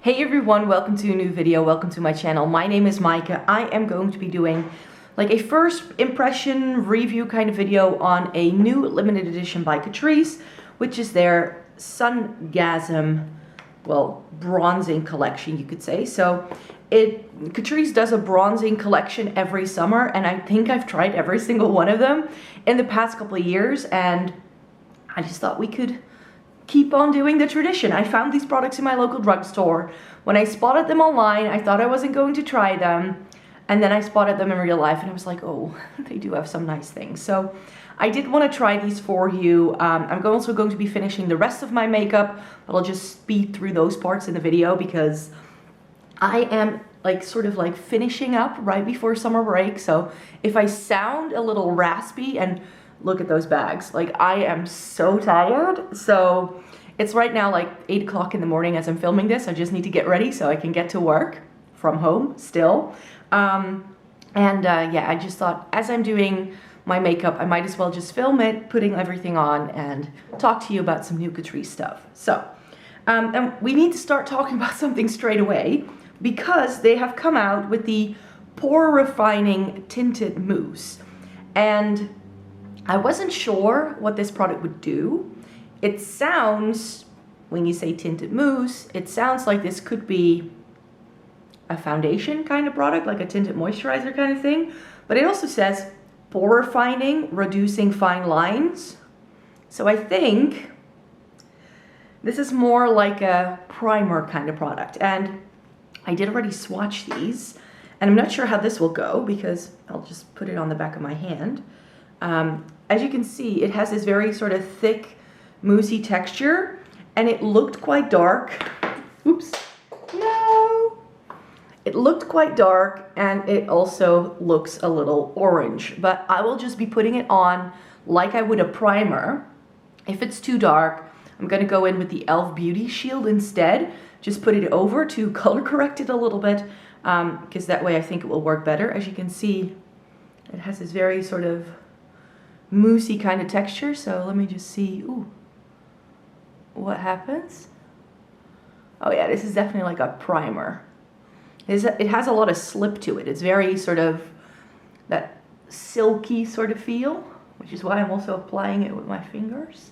Hey everyone, welcome to a new video, welcome to my channel. My name is Maaike. I am going to be doing like a first impression review kind of video on a new limited edition by Catrice, which is their Sungasm, well, bronzing collection you could say. So Catrice does a bronzing collection every summer, and I think I've tried every single one of them in the past couple of years, and I just thought we could keep on doing the tradition. I found these products in my local drugstore. When I spotted them online, I thought I wasn't going to try them. And then I spotted them in real life and I was like, oh, they do have some nice things. So I did want to try these for you. I'm also going to be finishing the rest of my makeup, but I'll just speed through those parts in the video because I am sort of finishing up right before summer break. So if I sound a little raspy, and look at those bags, I am so tired. So it's right now 8 o'clock in the morning as I'm filming this. I just need to get ready so I can get to work from home still. Yeah, I just thought as I'm doing my makeup, I might as well just film it, putting everything on, and talk to you about some new Catrice stuff. So, and we need to start talking about something straight away because they have come out with the Pore Refining Tinted Mousse. And I wasn't sure what this product would do. It sounds, when you say tinted mousse, it sounds like this could be a foundation kind of product, like a tinted moisturizer kind of thing. But it also says pore refining, reducing fine lines. So I think this is more like a primer kind of product. And I did already swatch these, and I'm not sure how this will go because I'll just put it on the back of my hand. As you can see, it has this very sort of thick, moussey texture, and it looked quite dark. Oops, no! It looked quite dark, and it also looks a little orange, but I will just be putting it on like I would a primer. If it's too dark, I'm gonna go in with the e.l.f. Beauty Shield instead. Just put it over to color correct it a little bit, because that way I think it will work better. As you can see, it has this very sort of moussey kind of texture. So let me just see what happens. Oh yeah, this is definitely like a primer. It has a lot of slip to it. It's very sort of that silky sort of feel, which is why I'm also applying it with my fingers.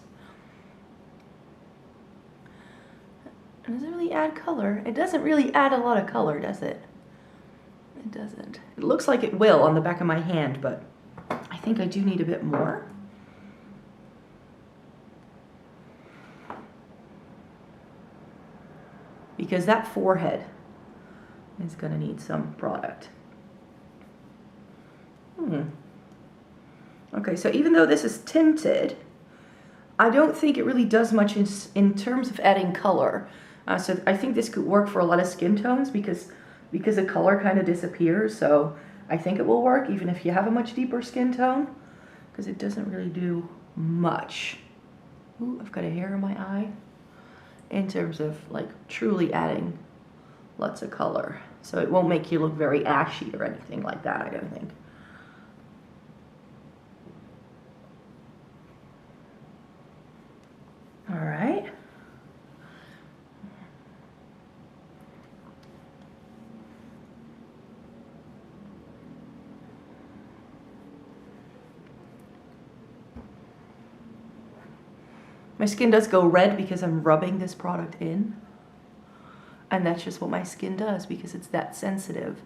It doesn't really add color. It doesn't really add a lot of color, does it? It doesn't. It looks like it will on the back of my hand, but I think I do need a bit more. Because that forehead is going to need some product. Okay, so even though this is tinted, I don't think it really does much in terms of adding color. So I think this could work for a lot of skin tones because the color kind of disappears. So I think it will work even if you have a much deeper skin tone, because it doesn't really do much. Ooh, I've got a hair in my eye. In terms of truly adding lots of color. So it won't make you look very ashy or anything like that, I don't think. All right. My skin does go red because I'm rubbing this product in. And that's just what my skin does because it's that sensitive.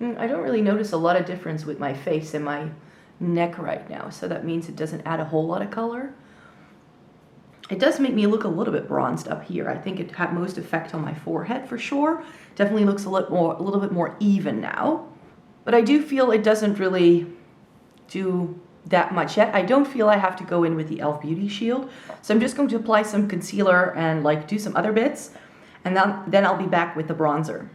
I don't really notice a lot of difference with my face and my neck right now. So that means it doesn't add a whole lot of color. It does make me look a little bit bronzed up here. I think it had most effect on my forehead for sure. Definitely looks a little bit more even now. But I do feel it doesn't really do that much yet. I don't feel I have to go in with the e.l.f. Beauty Shield. So I'm just going to apply some concealer and do some other bits. And then I'll be back with the bronzer.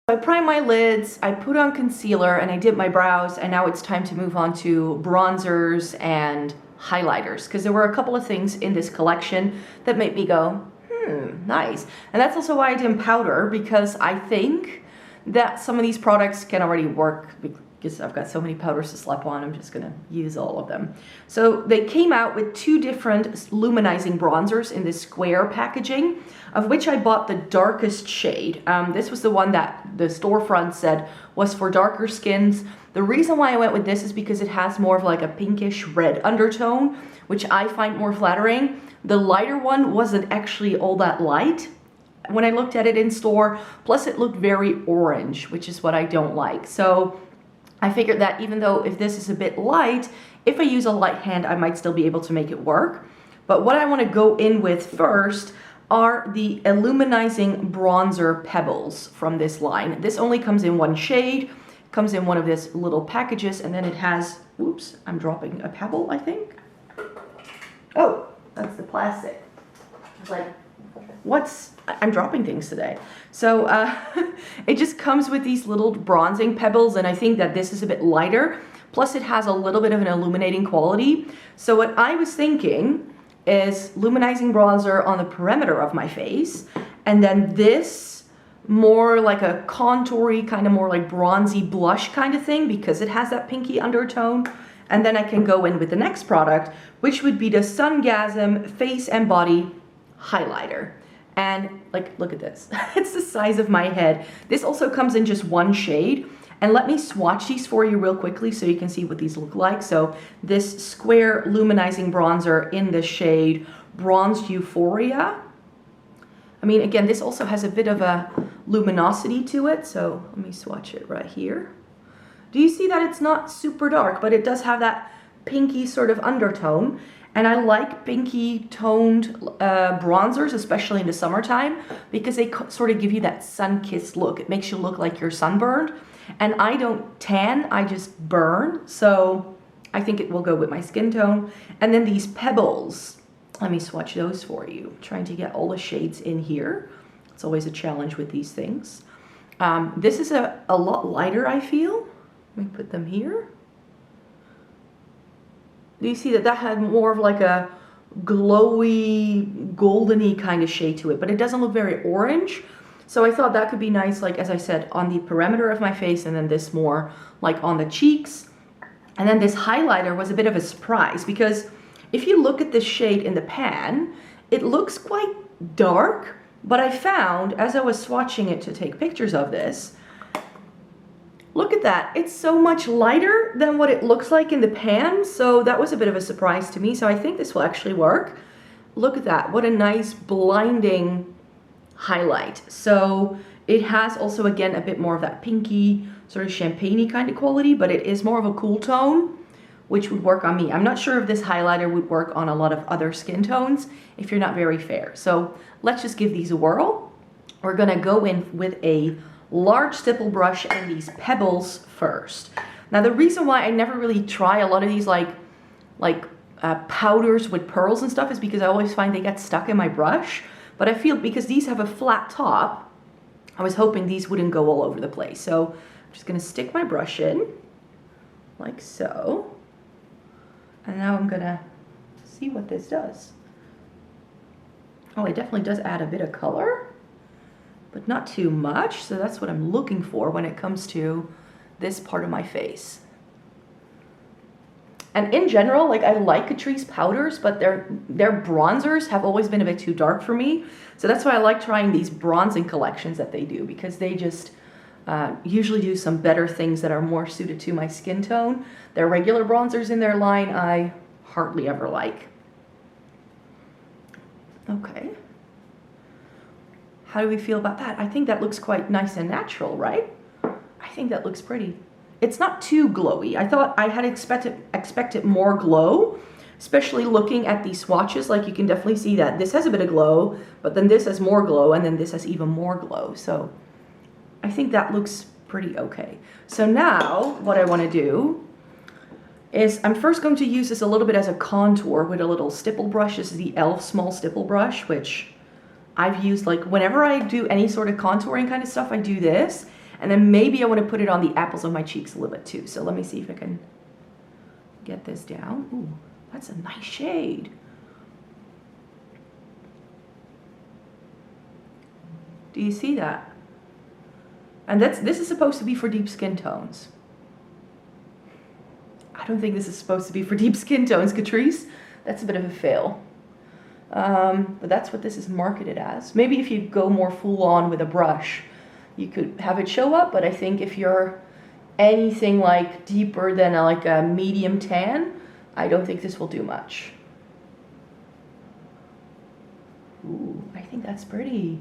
I primed my lids, I put on concealer, and I did my brows, and now it's time to move on to bronzers and highlighters, because there were a couple of things in this collection that made me go, nice. And that's also why I didn't powder, because I think that some of these products can already work, because I've got so many powders to slap on, I'm just gonna use all of them. So they came out with 2 different luminizing bronzers in this square packaging, of which I bought the darkest shade. This was the one that the storefront said was for darker skins. The reason why I went with this is because it has more of like a pinkish red undertone, which I find more flattering. The lighter one wasn't actually all that light when I looked at it in store, plus it looked very orange, which is what I don't like. So I figured that even though if this is a bit light, if I use a light hand, I might still be able to make it work. But what I want to go in with first are the Illuminizing bronzer Pebbles from this line. This only comes in 1 shade, comes in one of these little packages, and then it has, oops, I'm dropping a pebble, I think. Oh, that's the plastic. It's like, I'm dropping things today. So it just comes with these little bronzing pebbles, and I think that this is a bit lighter. Plus it has a little bit of an illuminating quality. So what I was thinking is luminizing bronzer on the perimeter of my face, and then this more like a contoury, kind of more like bronzy blush kind of thing, because it has that pinky undertone. And then I can go in with the next product, which would be the Sungasm Face and Body Highlighter. And like, look at this. It's the size of my head. This also comes in just 1 shade. And let me swatch these for you real quickly so you can see what these look like. So this square luminizing bronzer in the shade Bronzed Euphoria. I mean, again, this also has a bit of a luminosity to it. So let me swatch it right here. Do you see that it's not super dark, but it does have that pinky sort of undertone? And I like pinky toned bronzers, especially in the summertime, because they sort of give you that sun-kissed look. It makes you look like you're sunburned. And I don't tan, I just burn. So I think it will go with my skin tone. And then these Pebbles, let me swatch those for you. I'm trying to get all the shades in here. It's always a challenge with these things. This is a lot lighter, I feel. Let me put them here. Do you see that that had more of like a glowy, goldeny kind of shade to it, but it doesn't look very orange. So I thought that could be nice, like as I said, on the perimeter of my face, and then this more like on the cheeks. And then this highlighter was a bit of a surprise, because if you look at this shade in the pan, it looks quite dark, but I found as I was swatching it to take pictures of this, look at that, it's so much lighter than what it looks like in the pan. So that was a bit of a surprise to me. So I think this will actually work. Look at that, what a nice blinding highlight. So it has also, again, a bit more of that pinky, sort of champagne-y kind of quality, but it is more of a cool tone, which would work on me. I'm not sure if this highlighter would work on a lot of other skin tones if you're not very fair. So let's just give these a whirl. We're gonna go in with a large stipple brush and these Pebbles first. Now the reason why I never really try a lot of these like powders with pearls and stuff is because I always find they get stuck in my brush. But I feel because these have a flat top, I was hoping these wouldn't go all over the place. So I'm just gonna stick my brush in, like so. And now I'm gonna see what this does. Oh, it definitely does add a bit of color, but not too much. So that's what I'm looking for when it comes to this part of my face. And in general, like I like Catrice powders, but their bronzers have always been a bit too dark for me. So that's why I like trying these bronzing collections that they do, because they just usually do some better things that are more suited to my skin tone. Their regular bronzers in their line, I hardly ever like. Okay. How do we feel about that? I think that looks quite nice and natural, right? I think that looks pretty. It's not too glowy. I thought I had expected more glow, especially looking at these swatches. Like you can definitely see that this has a bit of glow, but then this has more glow, and then this has even more glow. So I think that looks pretty okay. So now what I want to do is I'm first going to use this a little bit as a contour with a little stipple brush. This is the e.l.f. small stipple brush, which I've used like whenever I do any sort of contouring kind of stuff, I do this. And then maybe I want to put it on the apples of my cheeks a little bit too. So let me see if I can get this down. Ooh, that's a nice shade. Do you see that? And this is supposed to be for deep skin tones. I don't think this is supposed to be for deep skin tones, Catrice. That's a bit of a fail. But that's what this is marketed as. Maybe if you go more full on with a brush, you could have it show up, but I think if you're anything like deeper than like a medium tan, I don't think this will do much. Ooh, I think that's pretty.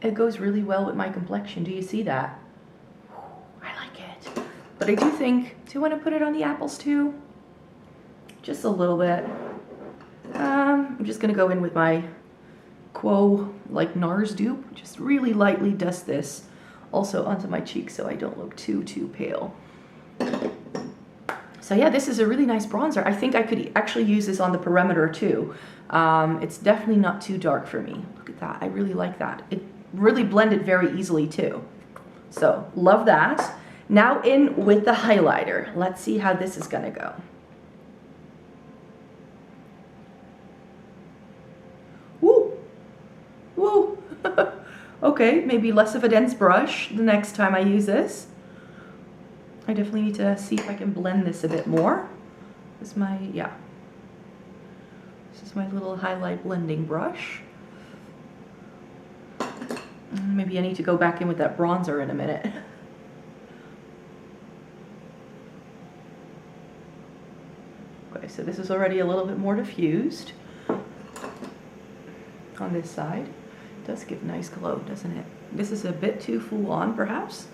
It goes really well with my complexion. Do you see that? Ooh, I like it. But I do think, do you want to put it on the apples too? Just a little bit. I'm just gonna go in with my Quo like NARS dupe. Just really lightly dust this also onto my cheeks so I don't look too pale. So yeah, this is a really nice bronzer. I think I could actually use this on the perimeter too. It's definitely not too dark for me. Look at that, I really like that. It really blended very easily too. So love that. Now in with the highlighter. Let's see how this is gonna go. Woo, woo. Okay, maybe less of a dense brush the next time I use this. I definitely need to see if I can blend this a bit more. This is my, yeah. This is my little highlight blending brush. Maybe I need to go back in with that bronzer in a minute. Okay, so this is already a little bit more diffused on this side. It does give nice glow, doesn't it? This is a bit too full on, perhaps.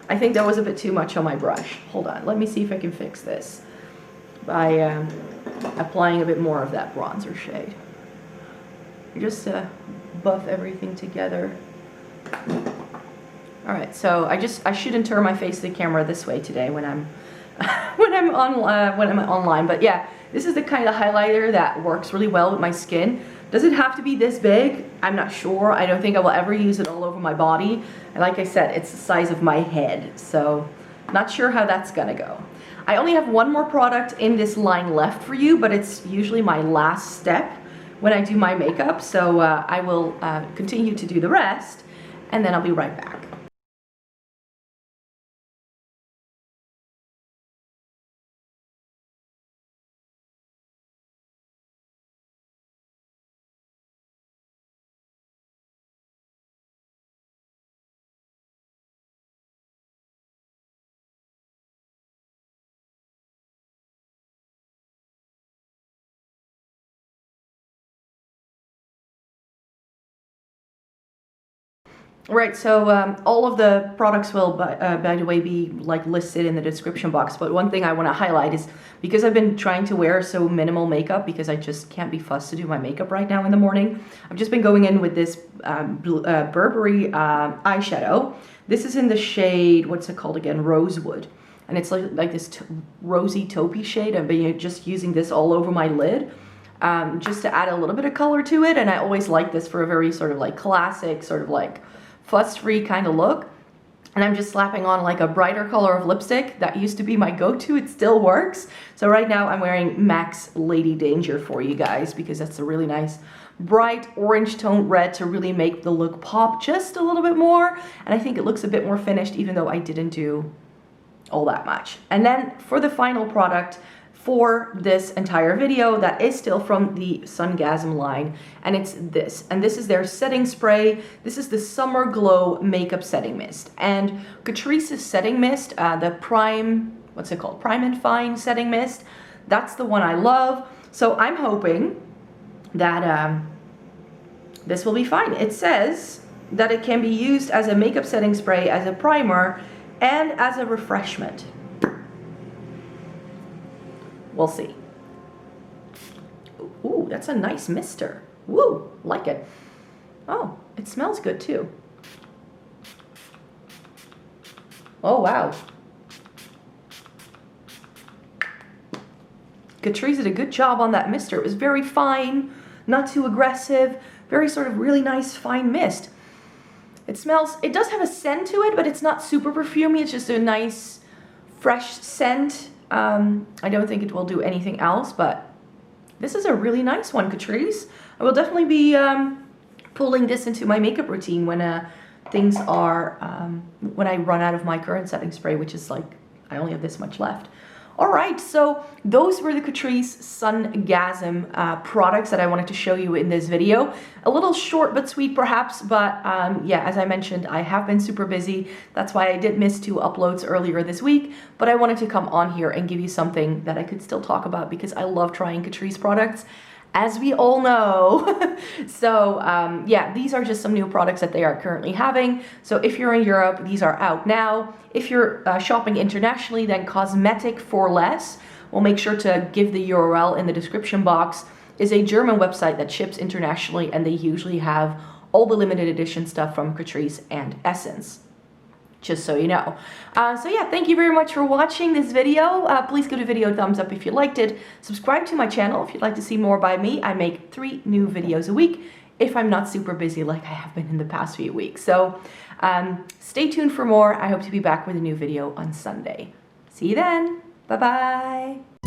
I think that was a bit too much on my brush. Hold on, let me see if I can fix this by applying a bit more of that bronzer shade. Just buff everything together. All right, so I shouldn't turn my face to the camera this way today when I'm when I'm online. But yeah, this is the kind of highlighter that works really well with my skin. Does it have to be this big? I'm not sure. I don't think I will ever use it all over my body. And like I said, it's the size of my head, so not sure how that's gonna go. I only have one more product in this line left for you, but it's usually my last step when I do my makeup. So I will continue to do the rest, and then I'll be right back. Right, so all of the products will, by the way, be like listed in the description box. But one thing I want to highlight is because I've been trying to wear so minimal makeup because I just can't be fussed to do my makeup right now in the morning. I've just been going in with this Burburry eyeshadow. This is in the shade, what's it called again? Rosewood. And it's like this rosy taupey shade. I've been just using this all over my lid. Just to add a little bit of color to it. And I always like this for a very sort of like classic, sort of like fuss-free kind of look. And I'm just slapping on like a brighter color of lipstick. That used to be my go-to. It still works. So right now I'm wearing MAC's Lady Danger for you guys because that's a really nice bright orange toned red to really make the look pop just a little bit more. And I think it looks a bit more finished even though I didn't do all that much. And then for the final product for this entire video, that is still from the Sungasm line, and it's this. And this is their setting spray. This is the Summer Glow Makeup Setting Mist. And Catrice's setting mist, the Prime, what's it called? Prime and Fine Setting Mist. That's the one I love. So I'm hoping that this will be fine. It says that it can be used as a makeup setting spray, as a primer, and as a refreshment. We'll see. Ooh, that's a nice mister. Woo, like it. Oh, it smells good too. Oh, wow. Catrice did a good job on that mister. It was very fine, not too aggressive, very sort of really nice fine mist. it does have a scent to it, but it's not super perfumey. It's just a nice, fresh scent. I don't think it will do anything else, but this is a really nice one, Catrice. I will definitely be pulling this into my makeup routine when things are, when I run out of my current setting spray, which is like, I only have this much left. All right, so those were the CATRICE Sungasm products that I wanted to show you in this video. A little short but sweet perhaps, but yeah, as I mentioned, I have been super busy. That's why I did miss 2 uploads earlier this week, but I wanted to come on here and give you something that I could still talk about because I love trying CATRICE products, as we all know. So yeah, these are just some new products that they are currently having. So if you're in Europe, these are out now. If you're shopping internationally, then Cosmetic for Less, we'll make sure to give the URL in the description box, is a German website that ships internationally, and they usually have all the limited edition stuff from Catrice and Essence. Just so you know. So yeah, thank you very much for watching this video. Please give the video a thumbs up if you liked it. Subscribe to my channel if you'd like to see more by me. I make 3 new videos a week if I'm not super busy like I have been in the past few weeks. So stay tuned for more. I hope to be back with a new video on Sunday. See you then. Bye-bye.